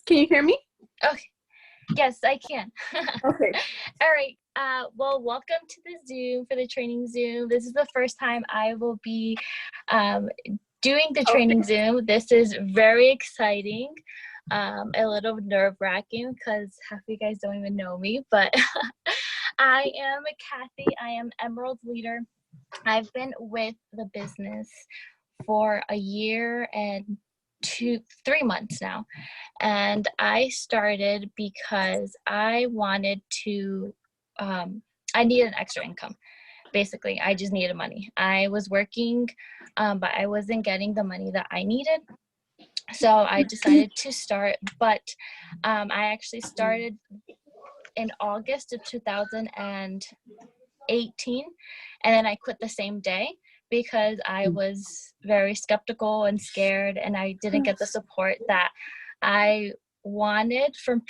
Can you hear me? Okay. Yes, I can. Okay. All right. Well, welcome to the Zoom for the training Zoom. This is the first time I will be um, doing the training Okay. Zoom. This is very exciting. A little nerve-wracking because half of you guys don't even know me, but I am Kathy. I am Emerald Leader. I've been with the business for a year and 3 months now. And I started because I wanted to, I needed an extra income. Basically, I just needed money. I was working, but I wasn't getting the money that I needed. So I decided to start, but I actually started in August of 2018, and then I quit the same day because I was very skeptical and scared, and I didn't get the support that I wanted from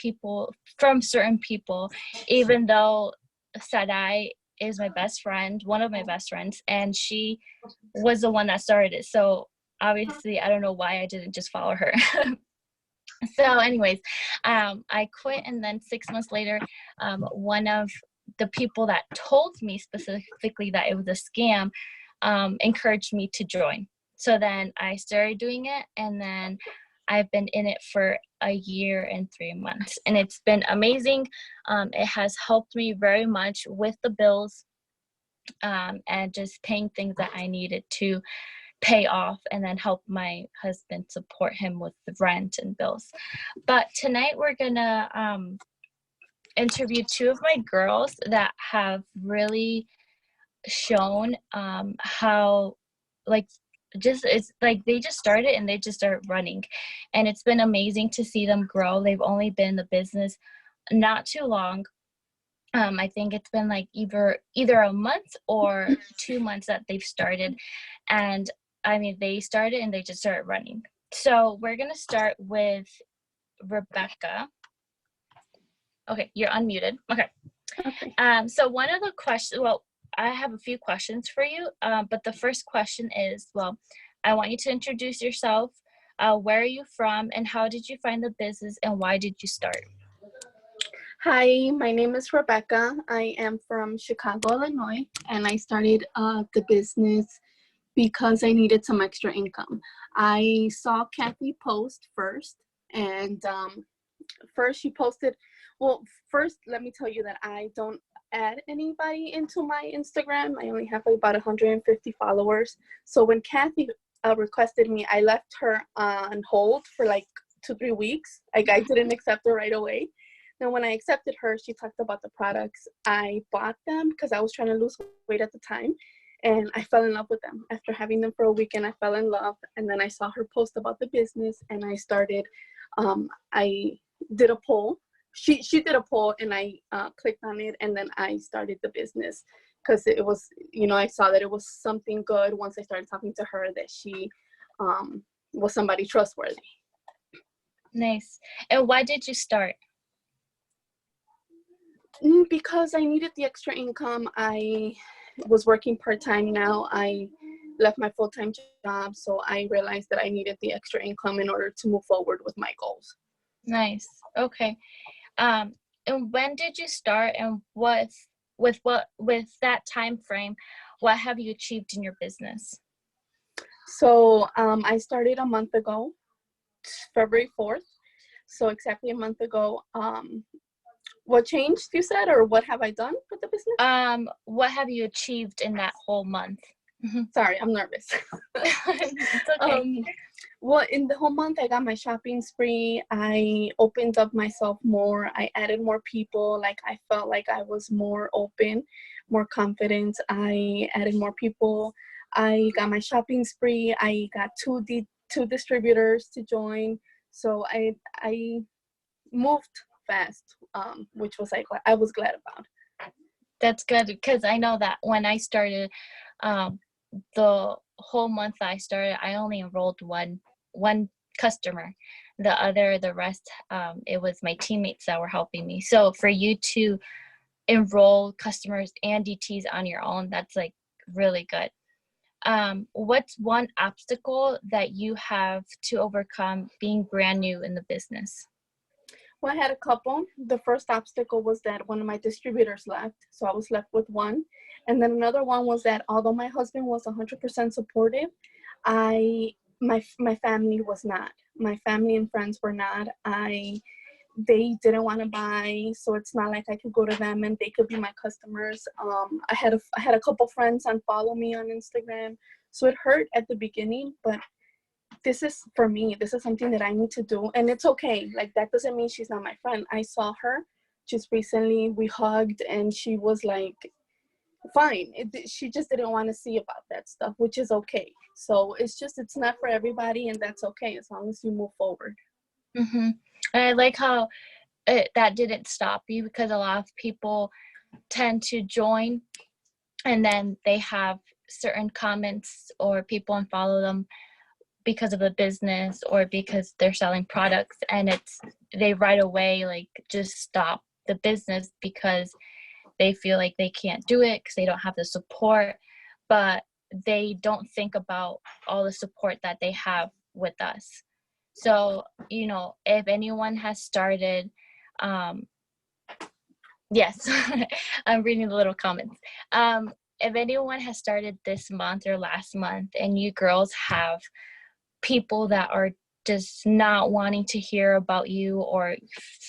certain people, even though Sadai is my best friend, one of my best friends, and she was the one that started it. So obviously, I don't know why I didn't just follow her. So anyways, I quit, and then 6 months later, one of the people that told me specifically that it was a scam encouraged me to join. So then I started doing it, and then I've been in it for a year and 3 months, and it's been amazing. It has helped me very much with the bills, and just paying things that I needed to pay off, and then help my husband support him with the rent and bills. But tonight we're gonna interview two of my girls that have really shown how, like, just it's like they just started and they just start running, and it's been amazing to see them grow. They've only been in the business not too long. I think it's been like either a month or 2 months that they've started, and I mean they started and they just started running. So we're gonna start with Rebecca. Okay, you're unmuted. Okay. Okay. So one of the questions, well, I have a few questions for you, but the first question is, well, I want you to introduce yourself. Where are you from, and how did you find the business, and why did you start? Hi, my name is Rebecca. I am from Chicago, Illinois, and I started the business because I needed some extra income. I saw Kathy post first, and first she posted, well, first let me tell you that I don't add anybody into my Instagram. I only have about 150 followers. So when Kathy requested me, I left her on hold for like 2-3 weeks. Like I didn't accept her right away. Then when I accepted her, she talked about the products. I bought them because I was trying to lose weight at the time. And I fell in love with them. After having them for a weekend, I fell in love. And then I saw her post about the business, and I started, I did a poll. She did a poll, and I clicked on it, and then I started the business because it was, I saw that it was something good once I started talking to her, that she was somebody trustworthy. Nice. And why did you start? Because I needed the extra income. I was working part-time now. I left my full-time job, so I realized that I needed the extra income in order to move forward with my goals. Nice. Okay. And when did you start, and with that time frame, what have you achieved in your business? So I started a month ago, February 4th. So exactly a month ago. What changed, you said, or what have I done with the business? What have you achieved in that whole month? Sorry, I'm nervous. It's okay. Well, in the whole month, I got my shopping spree. I opened up myself more. I added more people. Like I felt like I was more open, more confident. I added more people. I got my shopping spree. I got two distributors to join. So I moved fast, which was I was glad about. That's good, because I know that when I started, the whole month I started, I only enrolled one customer. The rest, it was my teammates that were helping me. So for you to enroll customers and DTs on your own, that's like really good. What's one obstacle that you have to overcome being brand new in the business? Well, I had a couple. The first obstacle was that one of my distributors left, so I was left with one. And then another one was that although my husband was 100% supportive, my family was not. My family and friends were not. They didn't want to buy, so it's not like I could go to them and they could be my customers. I had a couple friends unfollow me on Instagram, so it hurt at the beginning, but this is for me. This is something that I need to do, and it's okay. Like, that doesn't mean she's not my friend. I saw her just recently. We hugged, and she was like, fine. She just didn't want to see about that stuff, which is okay. So it's not for everybody, and that's okay as long as you move forward. Mm-hmm. And I like how that didn't stop you, because a lot of people tend to join and then they have certain comments or people unfollow them because of the business or because they're selling products, and they right away like just stop the business because they feel like they can't do it because they don't have the support, but they don't think about all the support that they have with us. So, if anyone has started, yes, I'm reading the little comments. If anyone has started this month or last month and you girls have people that are just not wanting to hear about you, or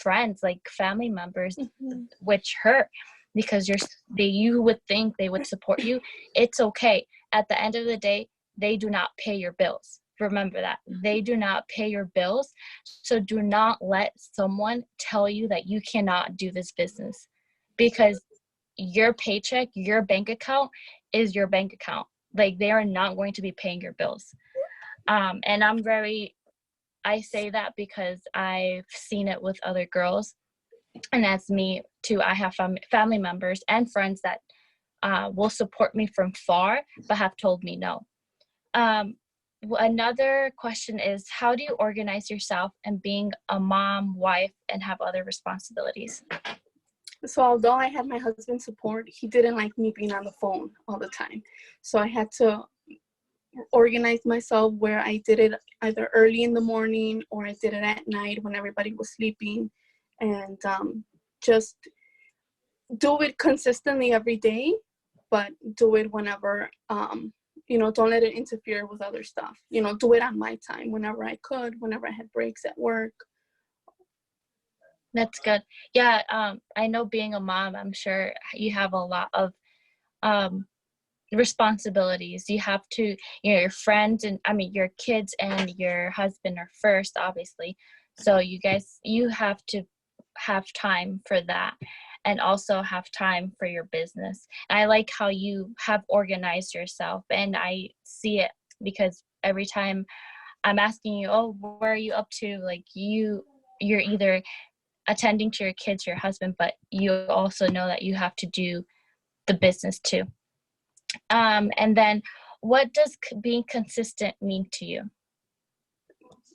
friends like family members, Mm-hmm. which hurt because you would think they would support you, it's okay. At the end of the day, they do not pay your bills. Remember that. They do not pay your bills. So do not let someone tell you that you cannot do this business, because your paycheck, your bank account is your bank account. Like, they are not going to be paying your bills. And I say that because I've seen it with other girls, and that's me too. I have family members and friends that will support me from far, but have told me no. Another question is, how do you organize yourself and being a mom, wife, and have other responsibilities? So although I had my husband's support, he didn't like me being on the phone all the time. So I had to organize myself where I did it either early in the morning or I did it at night when everybody was sleeping, and just do it consistently every day, but do it whenever, don't let it interfere with other stuff. Do it on my time whenever I could, whenever I had breaks at work. That's good. Yeah, I know being a mom, I'm sure you have a lot of responsibilities. You have to, your friends and your kids and your husband are first, obviously. So you have to have time for that, and also have time for your business. And I like how you have organized yourself, and I see it because every time I'm asking you, oh, where are you up to? Like, you're either attending to your kids, your husband, but you also know that you have to do the business too. And then, what does being consistent mean to you?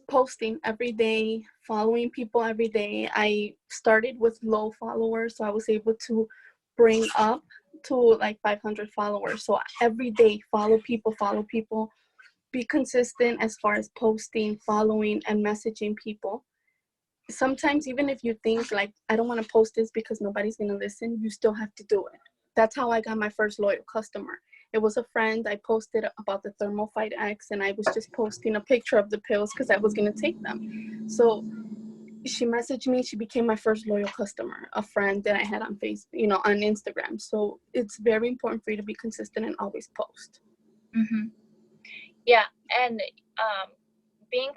Posting every day, following people every day. I started with low followers, so I was able to bring up to like 500 followers. So every day, follow people, be consistent as far as posting, following, and messaging people. Sometimes even if you think like, I don't want to post this because nobody's going to listen, you still have to do it. That's how I got my first loyal customer. It was a friend. I posted about the Thermal Fight X, and I was just posting a picture of the pills because I was going to take them. So she messaged me. She became my first loyal customer, a friend that I had on Facebook, on Instagram. So it's very important for you to be consistent and always post. Mm-hmm. Yeah, and being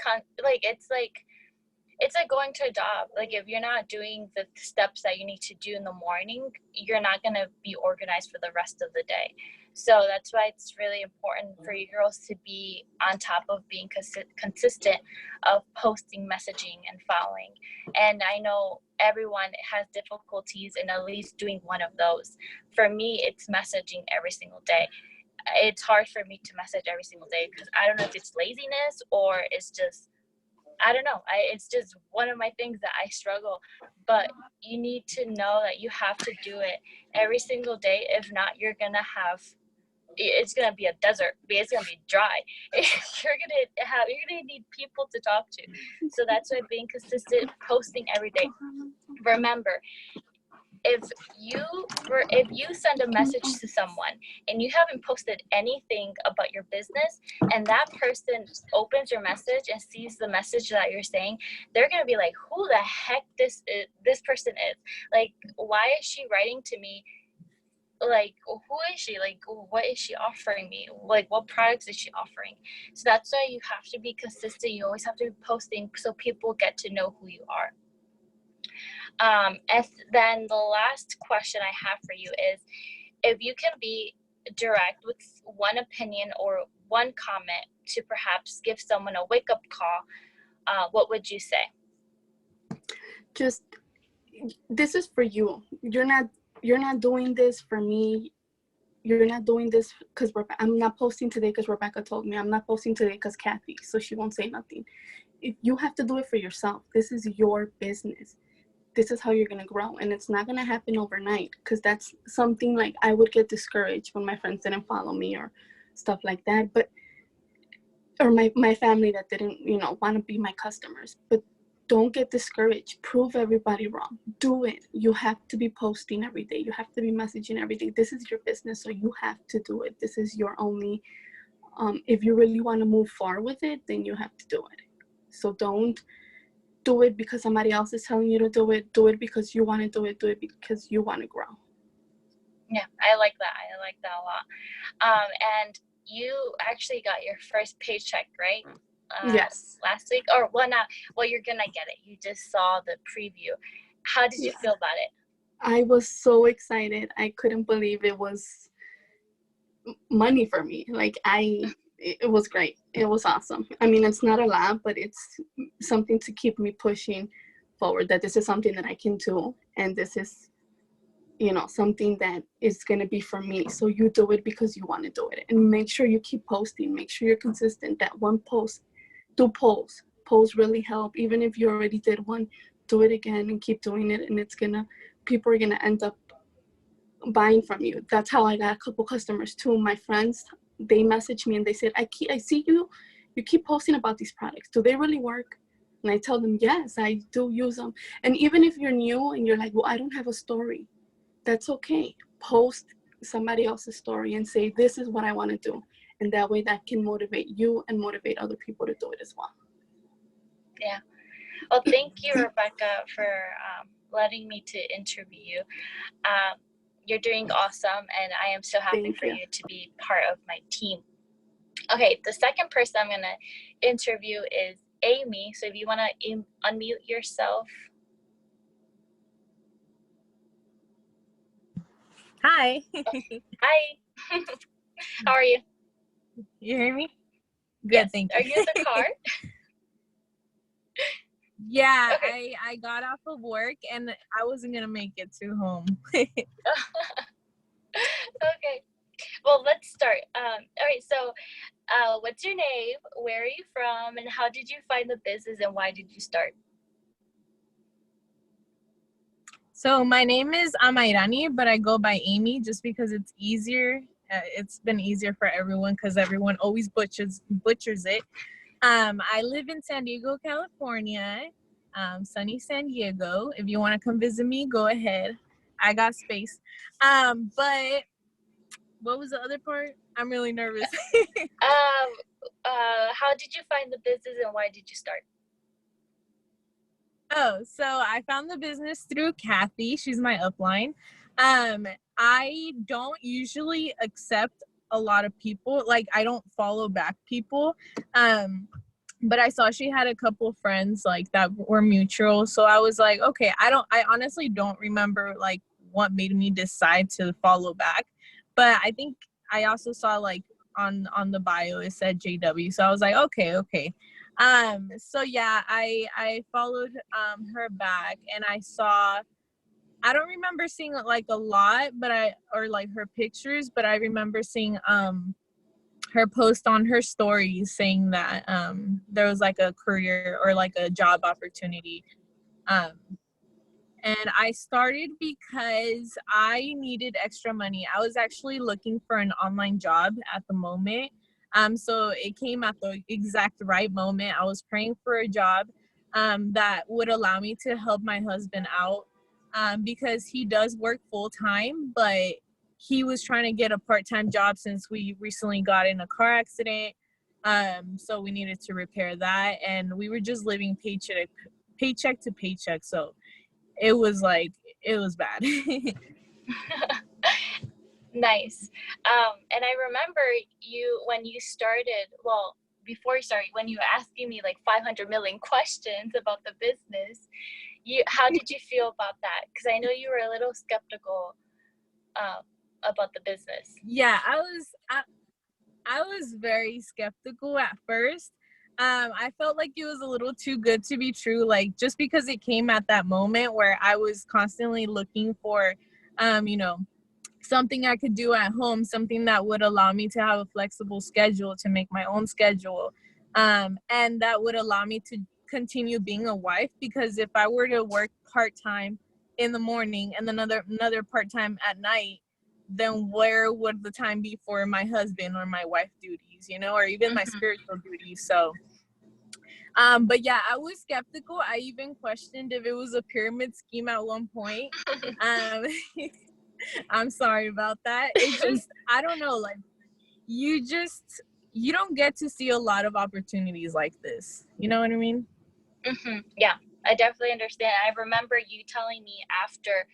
it's like going to a job. Like, if you're not doing the steps that you need to do in the morning, you're not going to be organized for the rest of the day. So that's why it's really important for you girls to be on top of being consistent, of posting, messaging, and following. And I know everyone has difficulties in at least doing one of those. For me, it's messaging every single day. It's hard for me to message every single day because I don't know if it's laziness or it's just, I don't know. It's just one of my things that I struggle. But you need to know that you have to do it every single day. If not, you're going to have it's gonna be a desert. It's gonna be dry. You're gonna need people to talk to. So that's why being consistent, posting every day. Remember, if you send a message to someone and you haven't posted anything about your business, and that person opens your message and sees the message that you're saying, they're gonna be like, who the heck this person is? Like, why is she writing to me? Like, who is she? Like, what is she offering me? Like, what products is she offering? So that's why you have to be consistent. You always have to be posting so people get to know who you are. And then the last question I have for you is, if you can be direct with one opinion or one comment to perhaps give someone a wake-up call, what would you say? Just, this is for you. You're not doing this for me. You're not doing this because I'm not posting today because Rebecca told me. I'm not posting today because Kathy, so she won't say nothing. If you have to do it for yourself. This is your business. This is how you're going to grow. And it's not going to happen overnight, because that's something like I would get discouraged when my friends didn't follow me or stuff like that. But, or my family that didn't, want to be my customers. But don't get discouraged. Prove everybody wrong. Do it. You have to be posting every day. You have to be messaging every day. This is your business, so you have to do it. This is your only, if you really want to move far with it, then you have to do it. So don't do it because somebody else is telling you to do it. Do it because you want to do it. Do it because you want to grow. Yeah, I like that. I like that a lot. And you actually got your first paycheck, right? Yes. Last week, or you're gonna get it. You just saw the preview. How did you feel about it? I was so excited. I couldn't believe it was money for me. Like, it was great. It was awesome. I mean, it's not a lot, but it's something to keep me pushing forward, that this is something that I can do. And this is, something that is going to be for me. So you do it because you want to do it. And make sure you keep posting. Make sure you're consistent. That one post, do polls. Polls really help. Even if you already did one, do it again and keep doing it. And people are going to end up buying from you. That's how I got a couple customers too. My friends, they messaged me and they said, I see you keep posting about these products. Do they really work? And I tell them, yes, I do use them. And even if you're new and you're like, well, I don't have a story, that's okay. Post somebody else's story and say, this is what I want to do. And that way that can motivate you and motivate other people to do it as well. Yeah. Well, thank you, Rebecca, for letting me to interview you. You're doing awesome, and I am so happy for you to be part of my team. Okay, the second person I'm going to interview is Aimee. So if you want to unmute yourself. Hi. Hi. How are you? You hear me? Good, yes. Thank you. Are you in the car? Yeah, okay. I got off of work and I wasn't going to make it to home. Okay. Well, let's start. All right, so what's your name? Where are you from? And how did you find the business and why did you start? So my name is Amairani, but I go by Aimee just because it's easier. It's been easier for everyone because everyone always butchers it. I live in San Diego, California, sunny San Diego. If you want to come visit me, go ahead. I got space. But what was the other part? I'm really nervous. How did you find the business and why did you start? Oh, so I found the business through Kathy. She's my upline. I don't usually accept a lot of people. Like, I don't follow back people. But I saw she had a couple friends like that were mutual. So I was like, okay, I honestly don't remember like what made me decide to follow back. But I think I also saw like on the bio it said JW. So I was like, okay. So yeah, I followed her back and I don't remember seeing like a lot, or like her pictures, but I remember seeing her post on her stories saying that there was like a career or like a job opportunity. And I started because I needed extra money. I was actually looking for an online job at the moment. So it came at the exact right moment. I was praying for a job that would allow me to help my husband out because he does work full time, but he was trying to get a part-time job since we recently got in a car accident. So we needed to repair that, and we were just living paycheck to paycheck. So it was bad. Nice. And I remember you when you started, well, before you started, when you were asking me like 500 million questions about the business, how did you feel about that? Because I know you were a little skeptical about the business. Yeah, I was very skeptical at first. I felt like it was a little too good to be true, like just because it came at that moment where I was constantly looking for, something I could do at home, something that would allow me to have a flexible schedule, to make my own schedule, and that would allow me to continue being a wife. Because if I were to work part-time in the morning and another part-time at night, then where would the time be for my husband or my wife duties, or even my spiritual duties? So but yeah, I was skeptical. I even questioned if it was a pyramid scheme at one point. um I'm sorry about that. It just, I don't know, like you don't get to see a lot of opportunities like this, you know what I mean? Yeah, I definitely understand. I remember you telling me after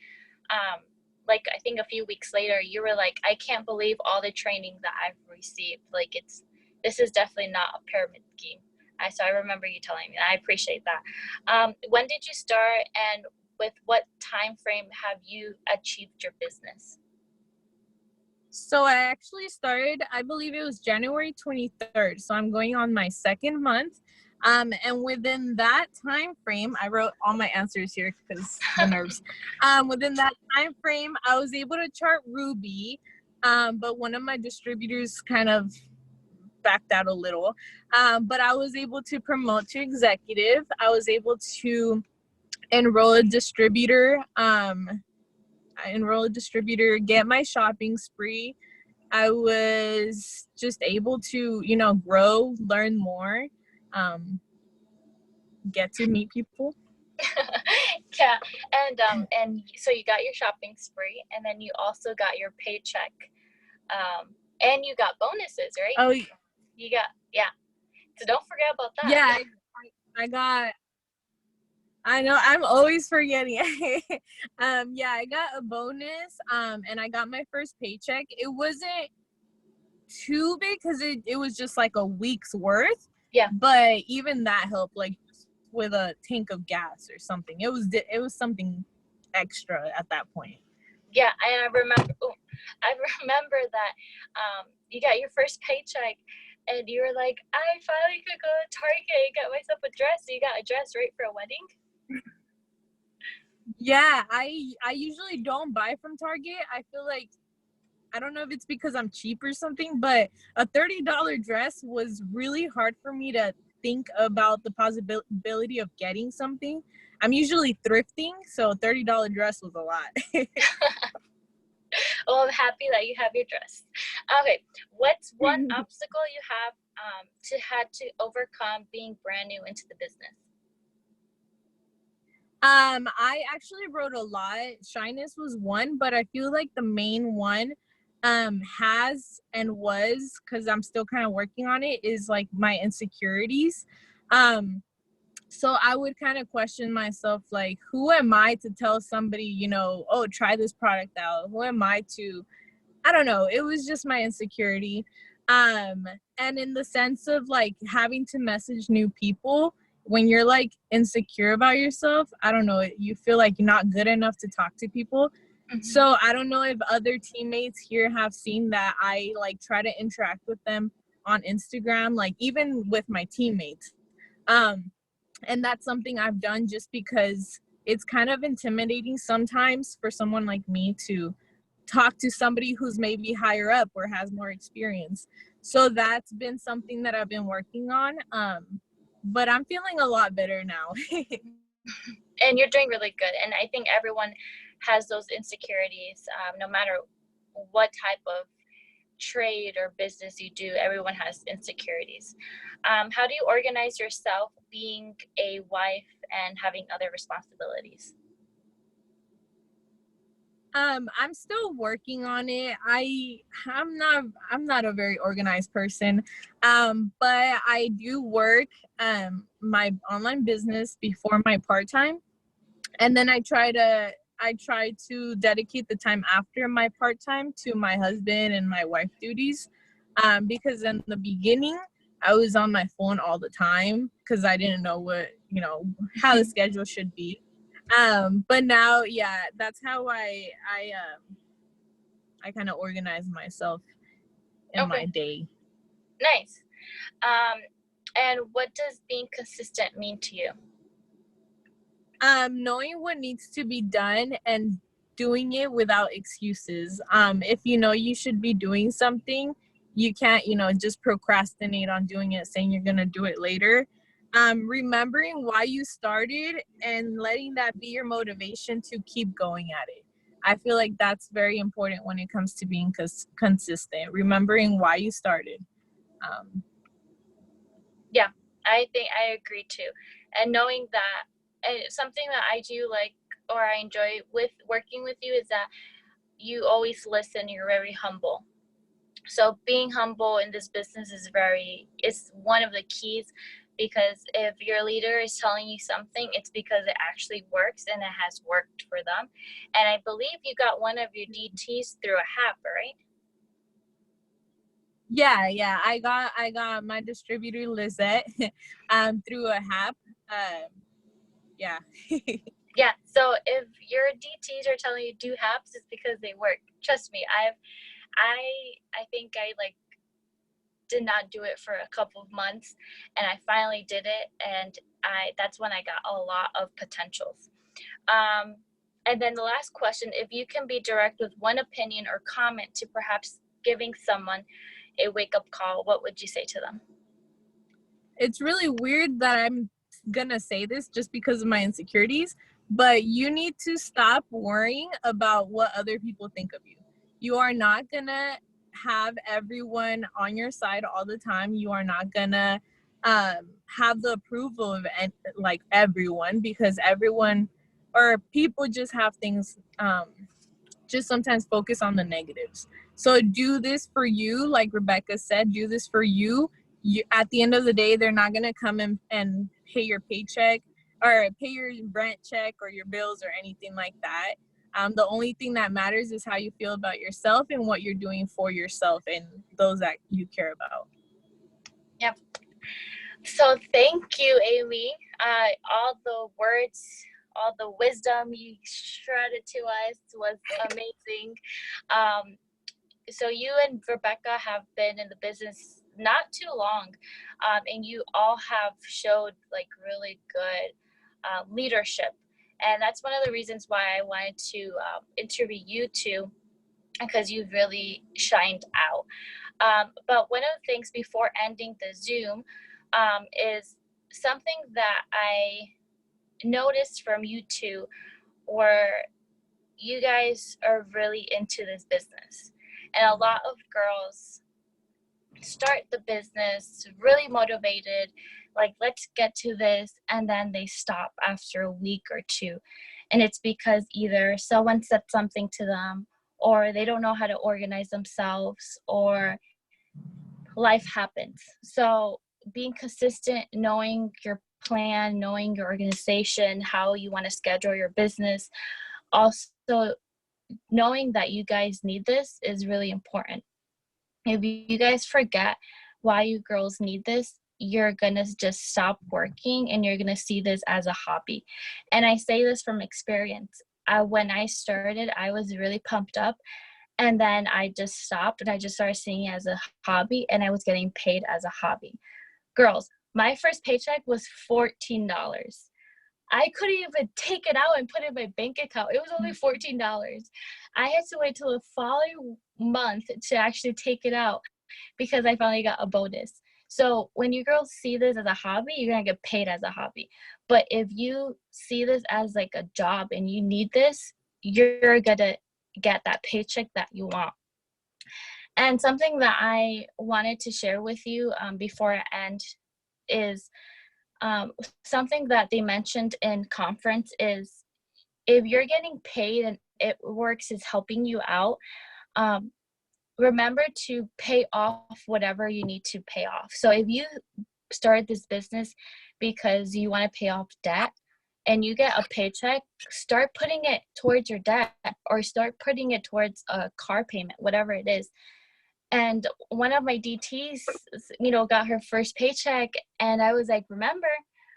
like I think a few weeks later, you were like, I can't believe all the training that I've received. Like this is definitely not a pyramid scheme. So I remember you telling me that. I appreciate that. When did you start, and with what time frame have you achieved your business? So I actually started, I believe it was January 23rd. So I'm going on my second month. And within that time frame, I wrote all my answers here because the nerves. Within that time frame, I was able to chart Ruby, but one of my distributors kind of backed out a little. But I was able to promote to executive. I was able to enroll a distributor. Get my shopping spree. I was just able to, grow, learn more, get to meet people. Yeah, and so you got your shopping spree, and then you also got your paycheck, and you got bonuses, right? Oh, you got, yeah. So don't forget about that. Yeah, I know, I'm always forgetting. Yeah, I got a bonus, and I got my first paycheck. It wasn't too big because it was just like a week's worth. Yeah. But even that helped, like with a tank of gas or something. It was something extra at that point. Yeah, and I remember that you got your first paycheck, and you were like, I finally could go to Target and get myself a dress. So you got a dress, right, for a wedding? Yeah, I usually don't buy from Target. I feel like, I don't know if it's because I'm cheap or something, but a $30 dress was really hard for me to think about the possibility of getting something. I'm usually thrifting, so a $30 dress was a lot. Well, I'm happy that you have your dress. Okay, what's one obstacle you have had to overcome being brand new into the business? I actually wrote a lot. Shyness was one, but I feel like the main one has and was, because I'm still kind of working on it, is like my insecurities. So I would kind of question myself, like, who am I to tell somebody, oh, try this product out? Who am I to, I don't know. It was just my insecurity. And in the sense of like having to message new people when you're like insecure about yourself, I don't know, you feel like you're not good enough to talk to people. So I don't know if other teammates here have seen that I like try to interact with them on Instagram, like even with my teammates. And that's something I've done just because it's kind of intimidating sometimes for someone like me to talk to somebody who's maybe higher up or has more experience. So that's been something that I've been working on. But I'm feeling a lot better now. And you're doing really good. And I think everyone has those insecurities, no matter what type of trade or business you do, everyone has insecurities. How do you organize yourself being a wife and having other responsibilities? I'm still working on it. I'm not a very organized person. But I do work my online business before my part-time, and then I try to dedicate the time after my part-time to my husband and my wife duties. Because in the beginning I was on my phone all the time because I didn't know how the schedule should be. But now, yeah, that's how I kind of organize myself in my Okay, day. nice. Um, and what does being consistent mean to you? Knowing what needs to be done and doing it without excuses. If you know you should be doing something, you can't, just procrastinate on doing it, saying you're gonna do it later. Remembering why you started and letting that be your motivation to keep going at it. I feel like that's very important when it comes to being consistent. Remembering why you started. Um, Yeah, I think I agree too. And knowing that, and something that I do like or I enjoy with working with you is that you always listen, you're very humble. So being humble in this business is one of the keys, because if your leader is telling you something, it's because it actually works and it has worked for them. And I believe you got one of your DTs through a HAP, right? yeah, I got my distributor Lizette through a HAP. Yeah. Yeah. So if your DTs are telling you do HAPs, it's because they work. Trust me, I think I like did not do it for a couple of months, and I finally did it, and I that's when I got a lot of potentials. Um, and then the last question, if you can be direct with one opinion or comment to perhaps giving someone a wake up call, what would you say to them? It's really weird that I'm gonna say this just because of my insecurities, but you need to stop worrying about what other people think of you. You are not gonna have everyone on your side all the time. You are not gonna have the approval of like everyone, because everyone or people just have things just sometimes focus on the negatives. So do this for you, like Rebecca said, do this for you. At the end of the day, they're not going to come and pay your paycheck or pay your rent check or your bills or anything like that. The only thing that matters is how you feel about yourself and what you're doing for yourself and those that you care about. Yep. So thank you, Aimee. All the words, all the wisdom you shredded to us was amazing. Um, so you and Rebecca have been in the business not too long, and you all have showed like really good leadership, and that's one of the reasons why I wanted to interview you two, because you've really shined out. But one of the things before ending the Zoom is something that I noticed from you two, were you guys are really into this business. And a lot of girls start the business really motivated, like, let's get to this, and then they stop after a week or two. And it's because either someone said something to them, or they don't know how to organize themselves, or life happens. So being consistent, knowing your plan, knowing your organization, how you want to schedule your business, also knowing that you guys need this is really important. If you guys forget why you girls need this, you're gonna just stop working and you're gonna see this as a hobby. And I say this from experience. When I started, I was really pumped up, and then I just stopped and I just started seeing it as a hobby, and I was getting paid as a hobby. Girls, my first paycheck was $14. I couldn't even take it out and put it in my bank account. It was only $14. I had to wait till the following month to actually take it out, because I finally got a bonus. So when you girls see this as a hobby, you're gonna get paid as a hobby. But if you see this as like a job and you need this, you're gonna get that paycheck that you want. And something that I wanted to share with you before I end is something that they mentioned in conference is, if you're getting paid and it works is helping you out, remember to pay off whatever you need to pay off. So if you started this business because you want to pay off debt and you get a paycheck, start putting it towards your debt, or start putting it towards a car payment, whatever it is. And one of my DTs, got her first paycheck, and I was like, remember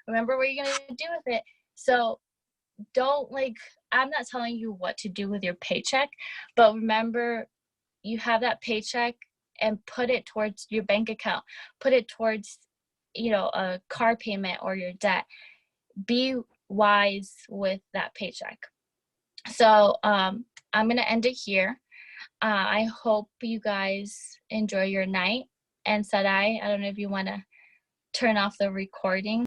what you're gonna do with it. So don't, I'm not telling you what to do with your paycheck, but remember, you have that paycheck and put it towards your bank account, put it towards, a car payment or your debt. Be wise with that paycheck. So I'm going to end it here. I hope you guys enjoy your night. And Sadai, I don't know if you want to turn off the recording.